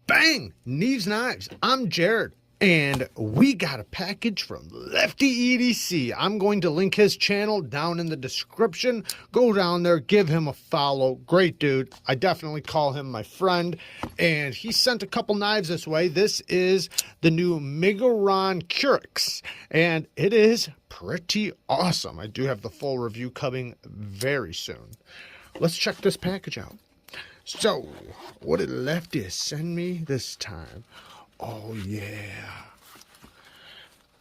Bang! Neeves Knives. I'm Jared, and we got a package from LEFTYEDC. I'm going to link his channel down in the description. Go down there, give him a follow. Great dude. I definitely call him my friend, and he sent a couple knives this way. This is the new Mbk and it is pretty awesome. I do have the full review coming very soon. Let's check this package out. So, what did Lefty send me this time? Oh, yeah.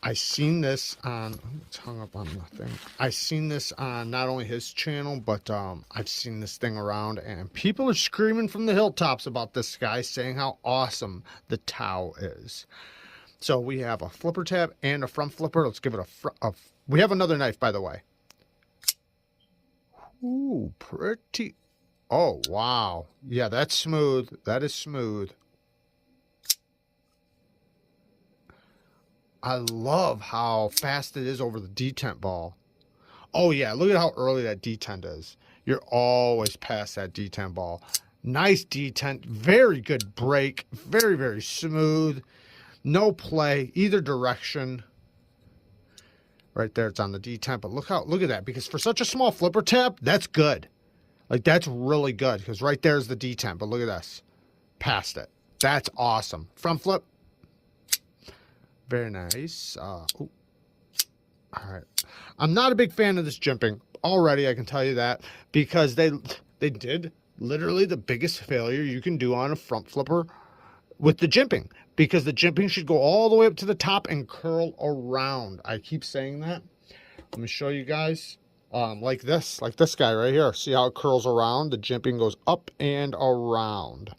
I seen this on, it's hung up on nothing. I seen this on not only his channel, but I've seen this thing around, and people are screaming from the hilltops about this guy, saying how awesome the Tao is. So, we have a flipper tab and a front flipper. Let's give it a we have another knife, by the way. Ooh, pretty. Oh, wow. Yeah, that's smooth. That is smooth. I love how fast it is over the detent ball. Oh, yeah, look at how early that detent is. You're always past that detent ball. Nice detent. Very good break. Very, very smooth. No play either direction. Right there, it's on the detent. But look at that. Because for such a small flipper tab, that's good. Like, that's really good, because right there's the detent, but look at this. Past it. That's awesome. Front flip. Very nice. All right. I'm not a big fan of this jimping already, I can tell you that, because they did literally the biggest failure you can do on a front flipper with the jimping, because the jimping should go all the way up to the top and curl around. I keep saying that. Let me show you guys. Like this guy right here. See how it curls around? The jimping goes up and around.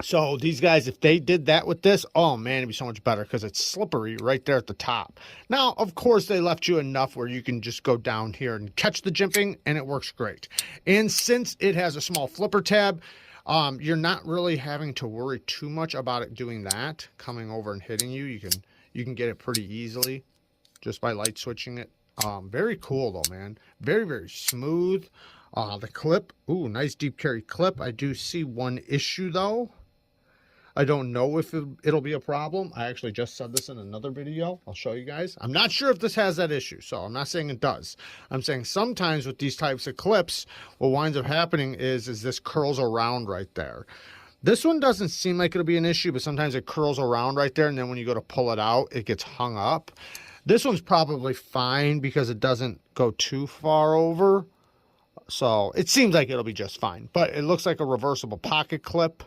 So these guys, if they did that with this, oh man, it'd be so much better, because it's slippery right there at the top. Now, of course, they left you enough where you can just go down here and catch the jimping, and it works great. And since it has a small flipper tab, you're not really having to worry too much about it doing that, coming over and hitting you. You can get it pretty easily just by light switching it. Very cool though, man. Very, very smooth. The clip, ooh, nice deep carry clip. I do see one issue though. I don't know if it'll be a problem. I actually just said this in another video. I'll show you guys. I'm not sure if this has that issue, so I'm not saying it does. I'm saying sometimes with these types of clips, what winds up happening is this curls around right there. This one doesn't seem like it'll be an issue, but sometimes it curls around right there, and then when you go to pull it out, it gets hung up. This one's probably fine because it doesn't go too far over. So it seems like it'll be just fine. But it looks like a reversible pocket clip,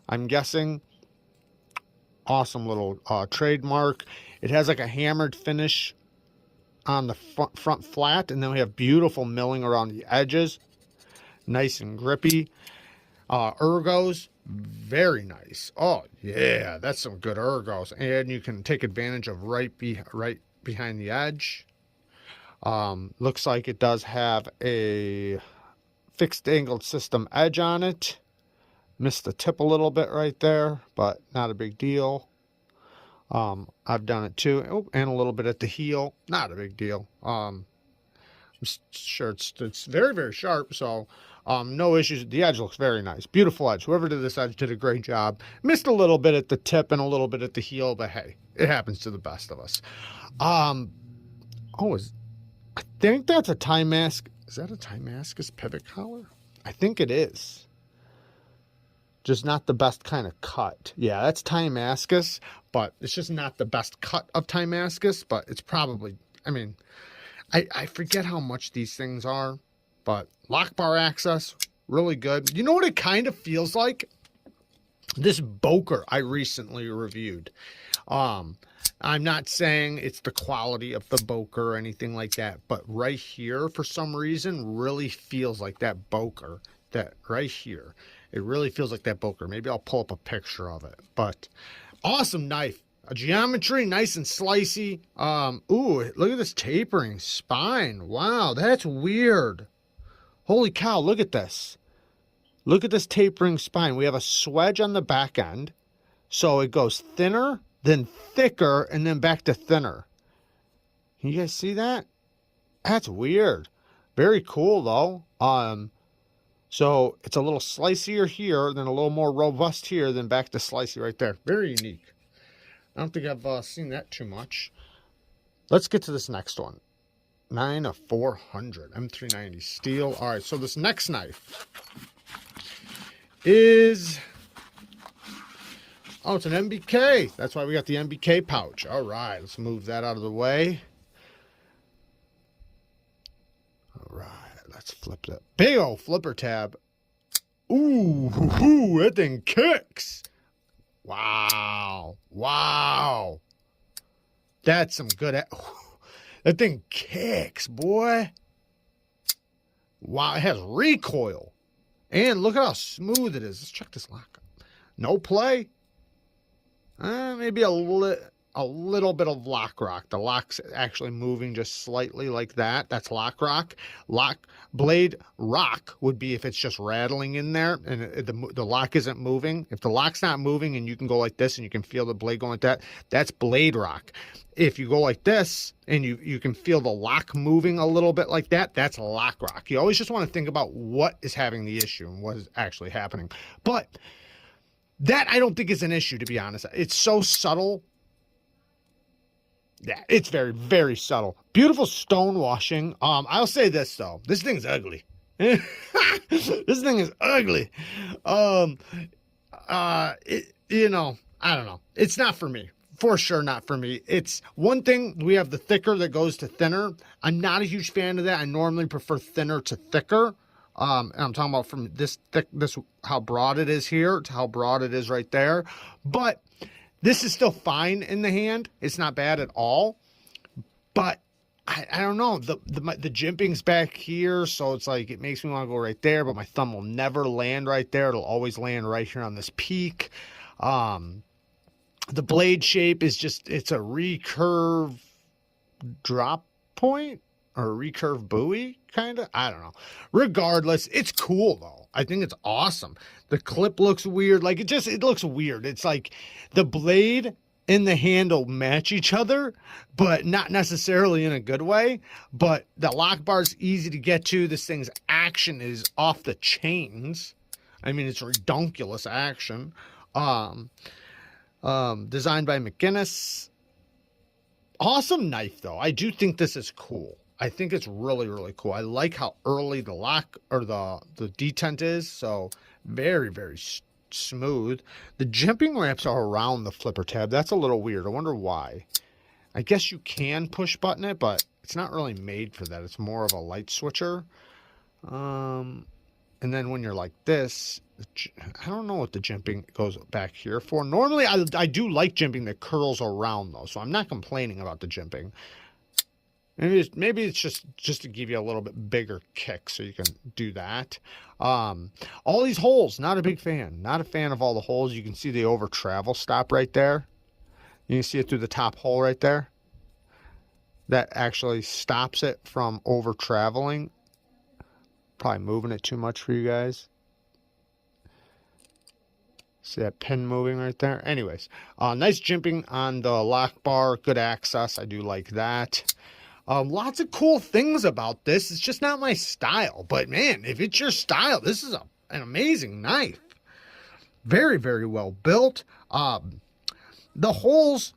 I'm guessing. Awesome little trademark. It has like a hammered finish on the front flat. And then we have beautiful milling around the edges. Nice and grippy. Ergos. Very nice. Oh, yeah. That's some good ergos. And you can take advantage of right behind the edge. Looks like it does have a fixed angled system edge on it. Missed the tip a little bit right there, but not a big deal. I've done it too. Oh, and a little bit at the heel. Not a big deal. I'm sure it's very, very sharp, so no issues. The edge looks very nice. Beautiful edge. Whoever did this edge did a great job. Missed a little bit at the tip and a little bit at the heel, but hey, it happens to the best of us. I think that's a Timascus. Is that a Timascus pivot collar? I think it is. Just not the best kind of cut. Yeah, that's Timascus, but it's just not the best cut of Timascus, but it's probably, I mean, I forget how much these things are, but lock bar access, really good. You know what it kind of feels like? This Boker I recently reviewed. I'm not saying it's the quality of the Boker or anything like that, but right here, for some reason, really feels like that Boker. That right here. It really feels like that Boker. Maybe I'll pull up a picture of it. But awesome knife. A geometry, nice and slicey. Ooh, look at this tapering spine. Wow, that's weird. Holy cow, look at this. Look at this tapering spine. We have a swedge on the back end. So it goes thinner, then thicker, and then back to thinner. Can you guys see that? That's weird. Very cool, though. So it's a little slicier here, then a little more robust here, then back to slicey right there. Very unique. I don't think I've seen that too much. Let's get to this next one. 9 of 400 M390 steel. All right, so this next knife is, oh, it's an MBK. That's why we got the MBK pouch. All right, let's move that out of the way. All right, let's flip that big old flipper tab. Ooh, that thing kicks. Wow, wow. That's some good. That thing kicks, boy. Wow, it has recoil. And look at how smooth it is. Let's check this lock. No play. Maybe a little bit of lock rock. The lock's actually moving just slightly like that. That's lock rock. Lock blade rock would be if it's just rattling in there and the lock isn't moving. If the lock's not moving and you can go like this and you can feel the blade going like that, that's blade rock. If you go like this and you can feel the lock moving a little bit like that, that's lock rock. You always just want to think about what is having the issue and what is actually happening. But that I don't think is an issue, to be honest. It's so subtle. Yeah, it's very, very subtle. Beautiful stone washing. I'll say this though. This thing's ugly. This thing is ugly. You know, I don't know. It's not for me. For sure not for me. It's one thing, we have the thicker that goes to thinner. I'm not a huge fan of that. I normally prefer thinner to thicker. And I'm talking about from this thick, how broad it is here to how broad it is right there. But this is still fine in the hand. It's not bad at all. But I don't know. The jimping's back here, so it's like it makes me want to go right there, but my thumb will never land right there. It'll always land right here on this peak. The blade shape is just, it's a recurve drop point or a recurve buoy, kind of. I don't know. Regardless, it's cool though. I think it's awesome. The clip looks weird. Like it looks weird. It's like the blade and the handle match each other, but not necessarily in a good way. But the lock bar's easy to get to. This thing's action is off the chains. I mean, it's redonkulous action. Designed by McGinnis. Awesome knife though. I do think this is cool. I think it's really, really cool. I like how early the lock or the detent is. So very, very smooth. The jimping ramps are around the flipper tab. That's a little weird. I wonder why. I guess you can push button it, but it's not really made for that. It's more of a light switcher. And then when you're like this, I don't know what the jimping goes back here for. Normally, I do like jimping that curls around though, so I'm not complaining about the jimping. Maybe it's just to give you a little bit bigger kick, so you can do that. All these holes, not a big fan. Not a fan of all the holes. You can see the over travel stop right there. You can see it through the top hole right there. That actually stops it from over traveling. Probably moving it too much for you guys. See that pin moving right there? Anyways, nice jimping on the lock bar. Good access. I do like that. Lots of cool things about this. It's just not my style. But man, if it's your style, this is an amazing knife. Very, very well built. The holes,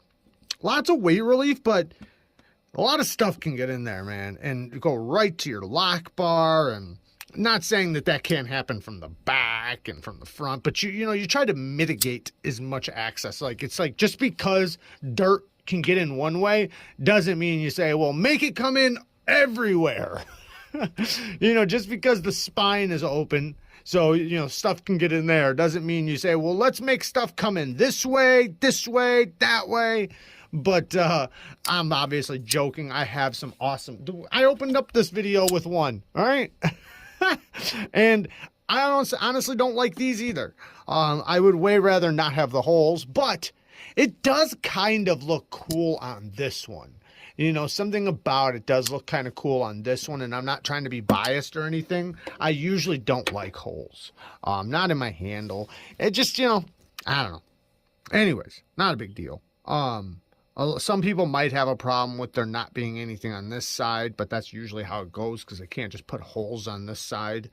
lots of weight relief, but a lot of stuff can get in there, man. And go right to your lock bar. And not saying that can't happen from the back and from the front, but you try to mitigate as much access. Like it's like just because dirt can get in one way doesn't mean you say, well, make it come in everywhere. Just because the spine is open, so stuff can get in there, doesn't mean you say, well, let's make stuff come in this way, that way. But I'm obviously joking. I have some awesome, I opened up this video with one, all right? And I honestly don't like these either. I would way rather not have the holes, but it does kind of look cool on this one. Something about it does look kind of cool on this one, and I'm not trying to be biased or anything. I usually don't like holes. Not in my handle. It just, I don't know. Anyways, not a big deal. Some people might have a problem with there not being anything on this side, but that's usually how it goes because they can't just put holes on this side.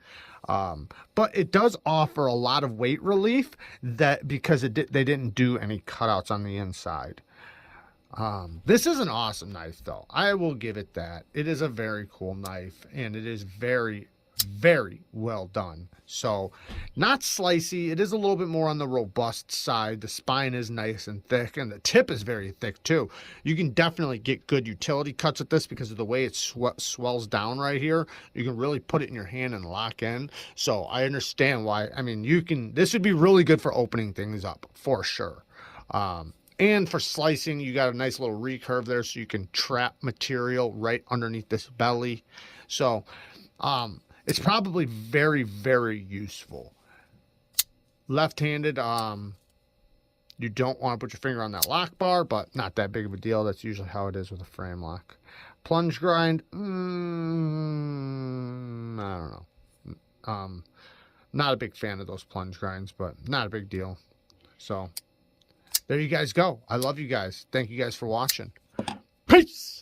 But it does offer a lot of weight relief because they didn't do any cutouts on the inside. This is an awesome knife though. I will give it that. It is a very cool knife and it is very, very well done. So not slicey. It is a little bit more on the robust side. The spine is nice and thick and the tip is very thick too. You can definitely get good utility cuts at this because of the way it swells down right here. You can really put it in your hand and lock in. So I understand why. I mean, this would be really good for opening things up for sure. And for slicing, you got a nice little recurve there so you can trap material right underneath this belly. So, it's probably very, very useful. Left-handed, you don't want to put your finger on that lock bar, but not that big of a deal. That's usually how it is with a frame lock. Plunge grind, I don't know. Not a big fan of those plunge grinds, but not a big deal. So, there you guys go. I love you guys. Thank you guys for watching. Peace!